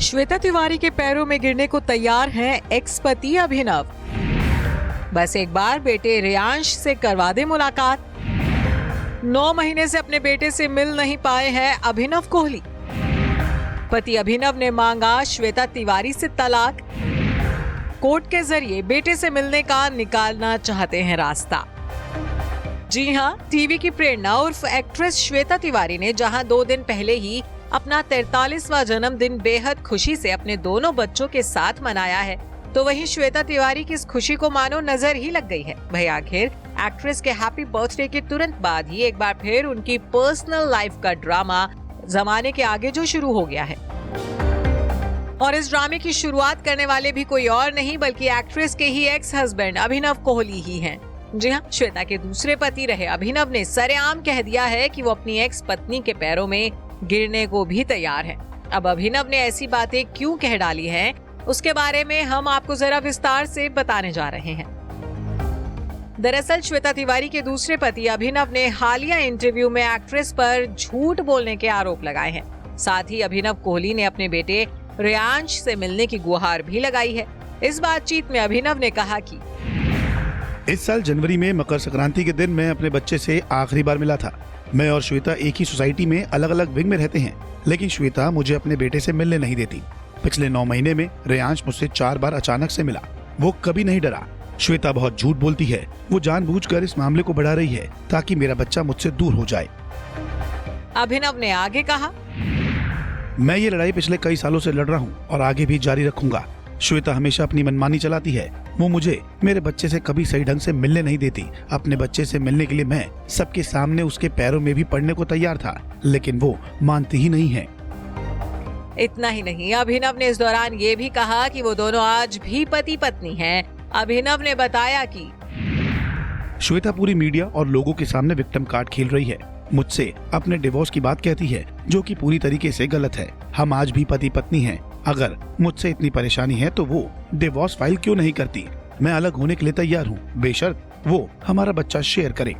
श्वेता तिवारी के पैरों में गिरने को तैयार हैं एक्स पति अभिनव। बस एक बार बेटे रियांश से करवा दे मुलाकात। 9 महीने से अपने बेटे से मिल नहीं पाए हैं अभिनव कोहली। पति अभिनव ने मांगा श्वेता तिवारी से तलाक। कोर्ट के जरिए बेटे से मिलने का निकालना चाहते हैं रास्ता। जी हां, टीवी की प्रेरणा उर्फ एक्ट्रेस श्वेता तिवारी ने जहां 2 दिन पहले ही अपना 43वां जन्मदिन बेहद खुशी से अपने दोनों बच्चों के साथ मनाया है, तो वहीं श्वेता तिवारी की इस खुशी को मानो नजर ही लग गई है। भाई आखिर एक्ट्रेस के हैप्पी बर्थडे के तुरंत बाद ही एक बार फिर उनकी पर्सनल लाइफ का ड्रामा जमाने के आगे जो शुरू हो गया है। और इस ड्रामे की शुरुआत करने वाले भी कोई और नहीं बल्कि एक्ट्रेस के ही एक्स हस्बैंड अभिनव कोहली ही हैं। जी हाँ, श्वेता के दूसरे पति रहे अभिनव ने सरेआम कह दिया है कि वो अपनी एक्स पत्नी के पैरों में गिरने को भी तैयार है। अब अभिनव ने ऐसी बातें क्यों कह डाली हैं, उसके बारे में हम आपको जरा विस्तार से बताने जा रहे हैं। दरअसल श्वेता तिवारी के दूसरे पति अभिनव ने हालिया इंटरव्यू में एक्ट्रेस पर झूठ बोलने के आरोप लगाए हैं। साथ ही अभिनव कोहली ने अपने बेटे रियांश से मिलने की गुहार भी लगाई है। इस बातचीत में अभिनव ने कहा कि इस साल जनवरी में मकर संक्रांति के दिन मैं अपने बच्चे से आखिरी बार मिला था। मैं और श्वेता एक ही सोसाइटी में अलग अलग विंग में रहते हैं, लेकिन श्वेता मुझे अपने बेटे से मिलने नहीं देती। पिछले 9 महीने में रियांश मुझसे 4 बार अचानक से मिला। वो कभी नहीं डरा। श्वेता बहुत झूठ बोलती है। वो जानबूझकर इस मामले को बढ़ा रही है ताकि मेरा बच्चा मुझसे दूर हो जाए। अभिनव ने आगे कहा, मैं ये लड़ाई पिछले कई सालों से लड़ रहा हूँ और आगे भी जारी रखूंगा। श्वेता हमेशा अपनी मनमानी चलाती है। वो मुझे मेरे बच्चे से कभी सही ढंग से मिलने नहीं देती। अपने बच्चे से मिलने के लिए मैं सबके सामने उसके पैरों में भी पड़ने को तैयार था, लेकिन वो मानती ही नहीं है। इतना ही नहीं, अभिनव ने इस दौरान ये भी कहा कि वो दोनों आज भी पति पत्नी हैं। अभिनव ने बताया कि श्वेता पूरी मीडिया और लोगों के सामने विक्टिम कार्ड खेल रही है। मुझसे अपने डिवोर्स की बात कहती है, जो कि पूरी तरीके से गलत है। हम आज भी पति पत्नी हैं। अगर मुझसे इतनी परेशानी है तो वो डिवोर्स फाइल क्यों नहीं करती? मैं अलग होने के लिए तैयार हूँ, बेशर्त वो हमारा बच्चा शेयर करे।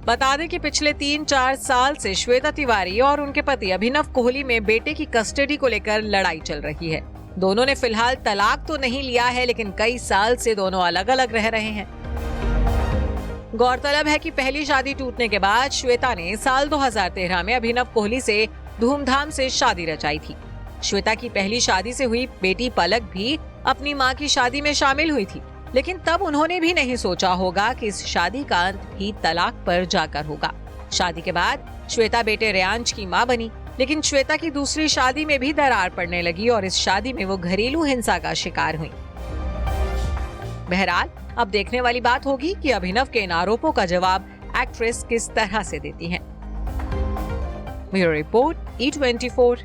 बता दें कि पिछले 3-4 साल से श्वेता तिवारी और उनके पति अभिनव कोहली में बेटे की कस्टडी को लेकर लड़ाई चल रही है। दोनों ने फिलहाल तलाक तो नहीं लिया है, लेकिन कई साल से दोनों अलग अलग रह रहे हैं। गौरतलब है कि पहली शादी टूटने के बाद श्वेता ने साल 2013 में अभिनव कोहली से धूमधाम से शादी रचाई थी। श्वेता की पहली शादी से हुई बेटी पलक भी अपनी मां की शादी में शामिल हुई थी, लेकिन तब उन्होंने भी नहीं सोचा होगा कि इस शादी का अंत भी तलाक पर जाकर होगा। शादी के बाद श्वेता बेटे रियांश की मां बनी, लेकिन श्वेता की दूसरी शादी में भी दरार पड़ने लगी और इस शादी में वो घरेलू हिंसा का शिकार हुई। बहरहाल अब देखने वाली बात होगी कि अभिनव के इन आरोपों का जवाब एक्ट्रेस किस तरह से देती हैं। Bureau report E24।